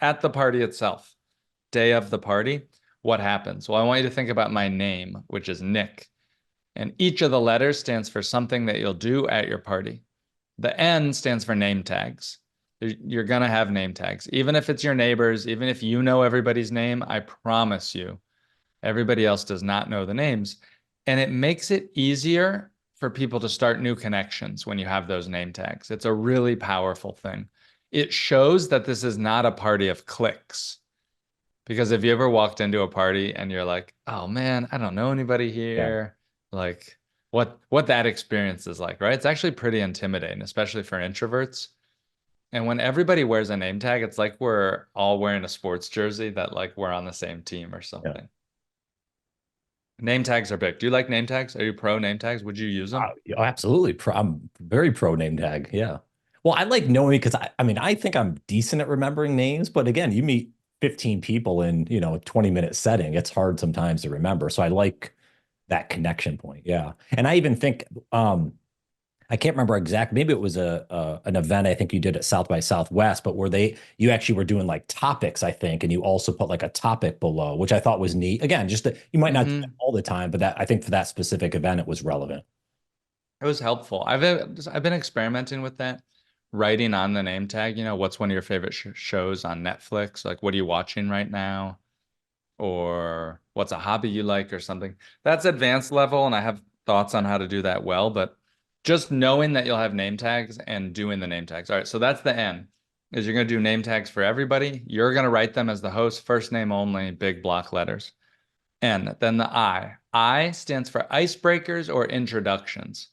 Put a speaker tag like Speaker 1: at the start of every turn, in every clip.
Speaker 1: at the party itself, day of the party, what happens? Well, I want you to think about my name, which is Nick. And each of the letters stands for something that you'll do at your party. The N stands for name tags. You're going to have name tags. Even if it's your neighbors, even if you know everybody's name, I promise you, everybody else does not know the names. And it makes it easier for people to start new connections when you have those name tags. It's a really powerful thing. It shows that this is not a party of cliques. Because if you ever walked into a party and you're like, oh man, I don't know anybody
Speaker 2: Yeah.
Speaker 1: here, like what that experience is like, right? It's actually pretty intimidating, especially for introverts. And when everybody wears a name tag, it's like we're all wearing a sports jersey that like we're on the same team or
Speaker 2: Yeah.
Speaker 1: something. Name tags are big. Do you like name tags? Are you pro name tags? Would you use them?
Speaker 2: Yeah, absolutely. I'm very pro name tag. Yeah. Well, I like knowing because I mean, I think I'm decent at remembering names, but again, you meet 15 people in, a 20-minute setting. It's hard sometimes to remember. So I like that connection point. Yeah. And I even think, I can't remember exactly. Maybe it was an event I think you did at South by Southwest, but where you actually were doing like topics, I think, and you also put like a topic below, which I thought was neat. Again, just that you might not do that
Speaker 1: Mm-hmm.
Speaker 2: all the time, but that I think for that specific event, it was relevant.
Speaker 1: It was helpful. I've been experimenting with that, writing on the name tag. What's one of your favorite shows on Netflix? Like, what are you watching right now? Or what's a hobby you like or something. That's advanced level, and I have thoughts on how to do that well, but just knowing that you'll have name tags and doing the name tags. All right, so that's the N, is you're going to do name tags for everybody. You're going to write them as the host, first name only, big block letters. N, then the I. I stands for icebreakers or introductions.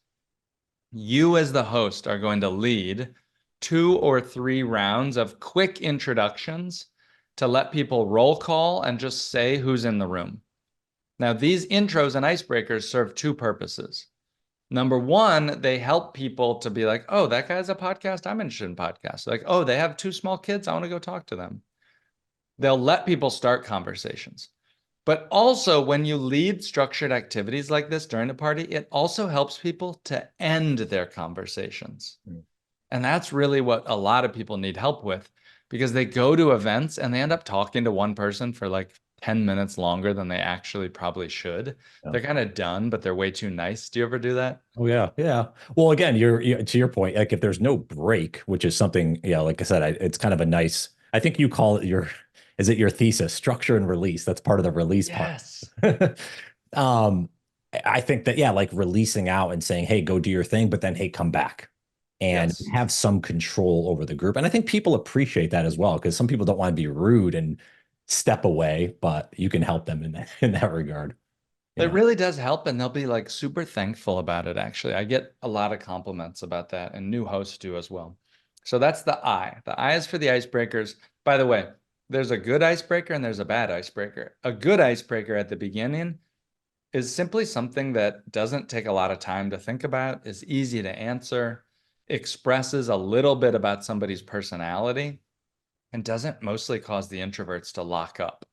Speaker 1: You as the host are going to lead 2 or 3 rounds of quick introductions to let people roll call and just say who's in the room. Now, these intros and icebreakers serve two purposes. Number one, they help people to be like, oh, that guy has a podcast. I'm interested in podcasts. Like, oh, they have 2 small kids. I want to go talk to them. They'll let people start conversations. But also, when you lead structured activities like this during a party, it also helps people to end their conversations.
Speaker 2: Mm.
Speaker 1: And that's really what a lot of people need help with because they go to events and they end up talking to one person for like 10 minutes longer than they actually probably should.
Speaker 2: Yeah.
Speaker 1: They're kind of done, but they're way too nice. Do you ever do that?
Speaker 2: Oh yeah, yeah. Well, again, to your point, like if there's no break, which is something, yeah, like I said, it's kind of a nice. I think you call it is it your thesis, structure and release? That's part of the release part.
Speaker 1: Yes.
Speaker 2: um, I think that yeah, like releasing out and saying, hey, go do your thing, but then hey, come back and
Speaker 1: Yes.
Speaker 2: have some control over the group. And I think people appreciate that as well because some people don't want to be rude and step away, but you can help them in that regard.
Speaker 1: It
Speaker 2: Yeah.
Speaker 1: really does help, and they'll be like super thankful about it, actually. I get a lot of compliments about that, and new hosts do as well. So that's the I. The I is for the icebreakers. By the way, there's a good icebreaker and there's a bad icebreaker. A good icebreaker at the beginning is simply something that doesn't take a lot of time to think about, is easy to answer, expresses a little bit about somebody's personality, and doesn't mostly cause the introverts to lock up.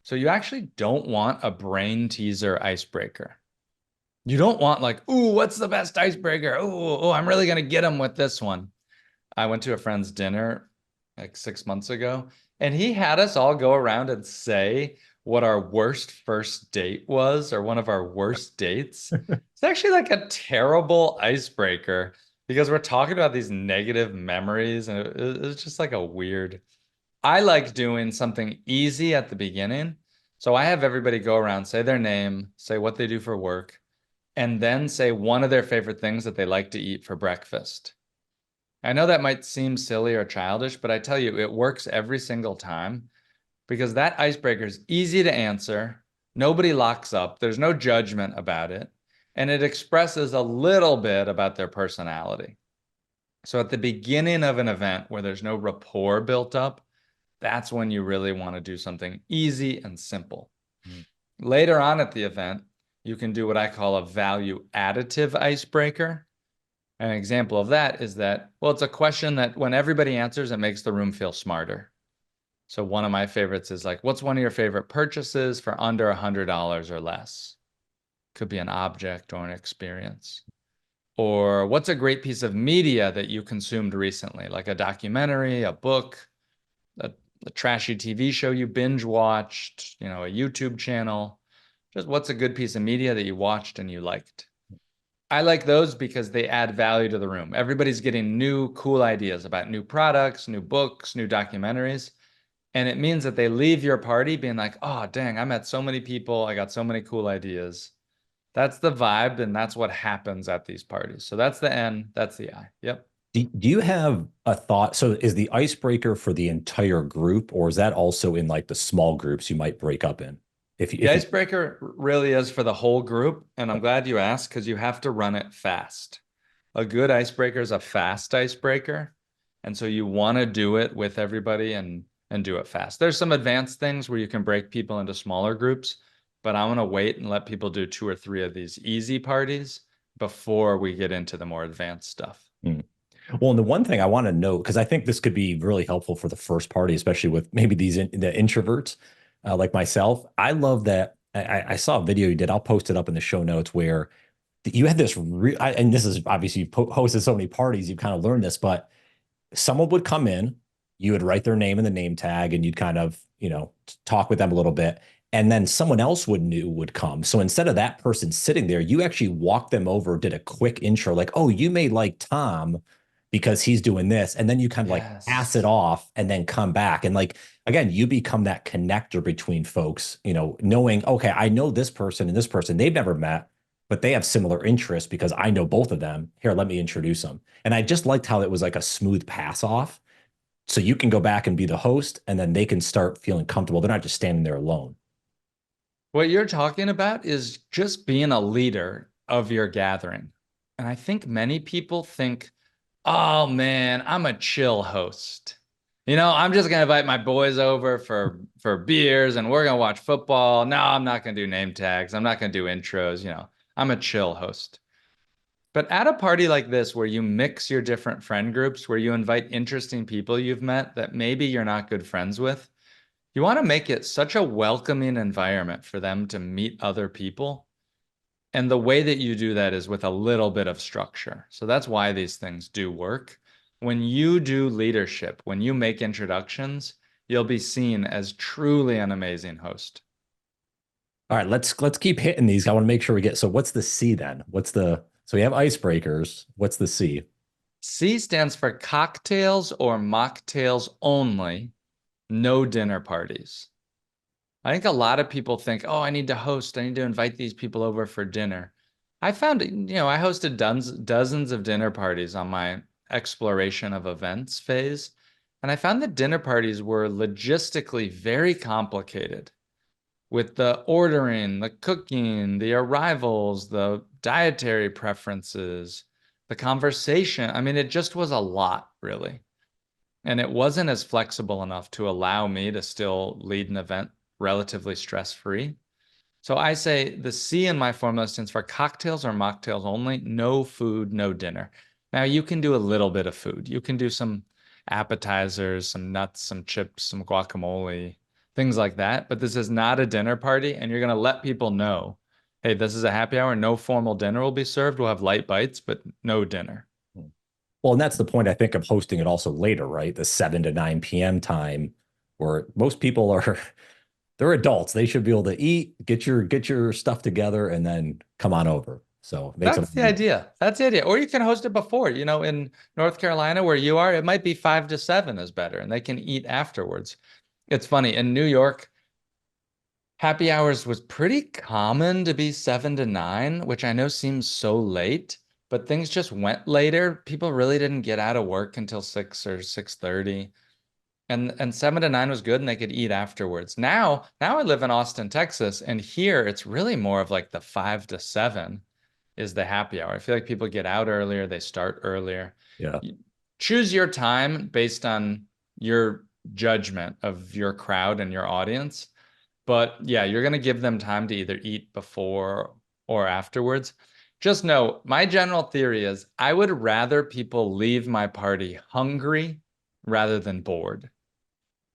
Speaker 1: So you actually don't want a brain teaser icebreaker. You don't want like, ooh, what's the best icebreaker? Ooh, I'm really gonna get him with this one. I went to a friend's dinner like 6 months ago, and he had us all go around and say what our worst first date was or one of our worst dates. It's actually like a terrible icebreaker because we're talking about these negative memories, and it was just like a weird. I like doing something easy at the beginning. So I have everybody go around, say their name, say what they do for work, and then say one of their favorite things that they like to eat for breakfast. I know that might seem silly or childish, but I tell you, it works every single time because that icebreaker is easy to answer. Nobody locks up, there's no judgment about it, and it expresses a little bit about their personality. So at the beginning of an event where there's no rapport built up, that's when you really want to do something easy and simple.
Speaker 2: Mm.
Speaker 1: Later on at the event, you can do what I call a value additive icebreaker. An example of that is that, well, it's a question that when everybody answers, it makes the room feel smarter. So one of my favorites is like, what's one of your favorite purchases for under $100 or less? Could be an object or an experience. Or what's a great piece of media that you consumed recently, like a documentary, a book, a trashy TV show you binge watched, a YouTube channel. Just what's a good piece of media that you watched and you liked. I like those because they add value to the room. Everybody's getting new, cool ideas about new products, new books, new documentaries. And it means that they leave your party being like, oh, dang, I met so many people. I got so many cool ideas. That's the vibe, and that's what happens at these parties. So that's the N, that's the I. Yep.
Speaker 2: Do you have a thought? So is the icebreaker for the entire group, or is that also in like the small groups you might break up in?
Speaker 1: The
Speaker 2: If you
Speaker 1: icebreaker really is for the whole group. And I'm glad you asked because you have to run it fast. A good icebreaker is a fast icebreaker. And so you want to do it with everybody and do it fast. There's some advanced things where you can break people into smaller groups, but I want to wait and let people do 2 or 3 of these easy parties before we get into the more advanced stuff.
Speaker 2: Hmm. Well, and the one thing I want to know, because I think this could be really helpful for the first party, especially with maybe the introverts like myself. I love that. I saw a video you did. I'll post it up in the show notes where you had this real, and this is obviously you hosted so many parties, you've kind of learned this, but someone would come in, you would write their name in the name tag, and you'd kind of, talk with them a little bit. And then someone else would come. So instead of that person sitting there, you actually walked them over, did a quick intro, like, oh, you may like Tom because he's doing this. And then you kind of like pass it
Speaker 1: Yes.
Speaker 2: off and then come back. And like, again, you become that connector between folks, knowing, okay, I know this person and this person, they've never met, but they have similar interests because I know both of them. Here, let me introduce them. And I just liked how it was like a smooth pass off. So you can go back and be the host, and then they can start feeling comfortable. They're not just standing there alone.
Speaker 1: What you're talking about is just being a leader of your gathering. And I think many people think, oh man, I'm a chill host. I'm just gonna invite my boys over for beers and we're gonna watch football. No, I'm not gonna do name tags. I'm not gonna do intros. I'm a chill host. But at a party like this, where you mix your different friend groups, where you invite interesting people you've met that maybe you're not good friends with, you want to make it such a welcoming environment for them to meet other people. And the way that you do that is with a little bit of structure. So that's why these things do work. When you do leadership, when you make introductions, you'll be seen as truly an amazing host.
Speaker 2: All right, let's keep hitting these. I want to make sure we get. So what's the C then? So we have icebreakers. What's the C?
Speaker 1: C stands for cocktails or mocktails only, no dinner parties. I think a lot of people think, oh, I need to host. I need to invite these people over for dinner. I found, I hosted dozens of dinner parties on my exploration of events phase. And I found that dinner parties were logistically very complicated with the ordering, the cooking, the arrivals, the dietary preferences, the conversation. I mean, it just was a lot, really. And it wasn't as flexible enough to allow me to still lead an event relatively stress-free. So I say the C in my formula stands for cocktails or mocktails only, no food, no dinner. Now you can do a little bit of food. You can do some appetizers, some nuts, some chips, some guacamole, things like that. But this is not a dinner party, and you're going to let people know, hey, this is a happy hour. No formal dinner will be served. We'll have light bites, but no dinner.
Speaker 2: Well, and that's the point I think of hosting it also later, right? The 7 to 9 p.m. time where most people are they're adults. They should be able to eat, get your stuff together, and then come on over. So it makes it
Speaker 1: That's the idea. That's the idea. Or you can host it before, in North Carolina where you are, it might be 5 to 7 is better and they can eat afterwards. It's funny in New York, happy hours was pretty common to be 7 to 9, which I know seems so late, but things just went later. People really didn't get out of work until 6 or 6:30. And 7 to 9 was good and they could eat afterwards. Now I live in Austin, Texas, and here it's really more of like the 5 to 7 is the happy hour. I feel like people get out earlier, they start earlier.
Speaker 2: yeah.
Speaker 1: Choose your time based on your judgment of your crowd and your audience. But yeah, you're going to give them time to either eat before or afterwards. Just know my general theory is I would rather people leave my party hungry rather than bored.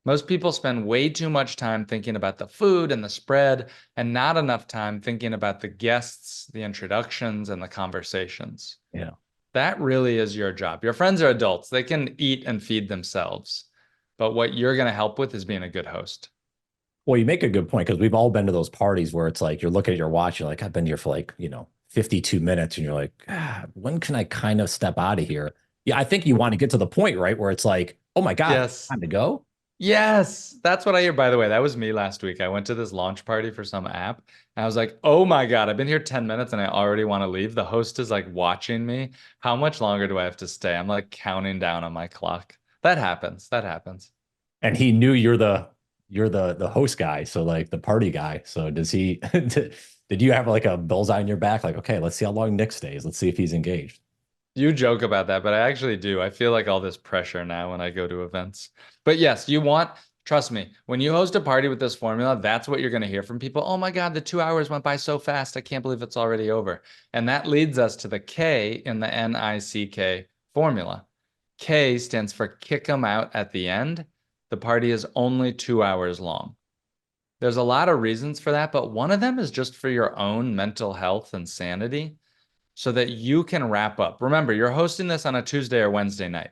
Speaker 1: Most people spend way too much time thinking about the food and the spread and not enough time thinking about the guests, the introductions, and the conversations.
Speaker 2: Yeah.
Speaker 1: That really is your job. Your friends are adults. They can eat and feed themselves. But what you're going to help with is being a good host.
Speaker 2: Well, you make a good point because we've all been to those parties where it's like you're looking at your watch, you're like, I've been here for like, 52 minutes, and you're like, when can I kind of step out of here? Yeah, I think you want to get to the point, right, where it's like, oh my God,
Speaker 1: Yes.
Speaker 2: time to go.
Speaker 1: Yes, that's what I hear. By the way, that was me last week. I went to this launch party for some app and I was like, oh my God, I've been here 10 minutes and I already want to leave. The host is like watching me. How much longer do I have to stay? I'm like counting down on my clock. That happens. That happens.
Speaker 2: And he knew you're the host guy, so like the party guy. So does he did you have like a bullseye on your back? Like, okay, let's see how long Nick stays. Let's see if he's engaged.
Speaker 1: You joke about that, but I actually do. I feel like all this pressure now when I go to events. But yes, trust me, when you host a party with this formula, that's what you're going to hear from people. Oh my God, the 2 hours went by so fast. I can't believe it's already over. And that leads us to the K in the NICK formula. K stands for kick them out at the end. The party is only 2 hours long. There's a lot of reasons for that, but one of them is just for your own mental health and sanity so that you can wrap up. Remember, you're hosting this on a Tuesday or Wednesday night.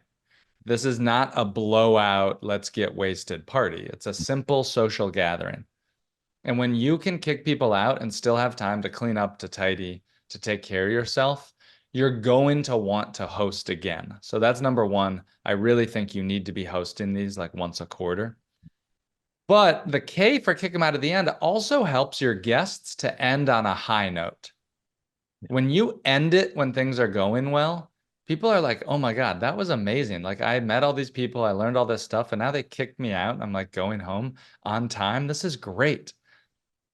Speaker 1: This is not a blowout, let's get wasted party. It's a simple social gathering. And when you can kick people out and still have time to clean up, to tidy, to take care of yourself, you're going to want to host again. So that's number one. I really think you need to be hosting these like once a quarter. But the K for kick them out at the end also helps your guests to end on a high note. When you end it when things are going well, people are like, oh my God, that was amazing. Like I met all these people, I learned all this stuff, and now they kicked me out. I'm like going home on time. This is great.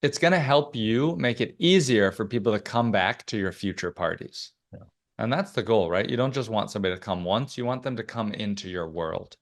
Speaker 1: It's going to help you make it easier for people to come back to your future parties.
Speaker 2: Yeah.
Speaker 1: And that's the goal, right? You don't just want somebody to come once, you want them to come into your world.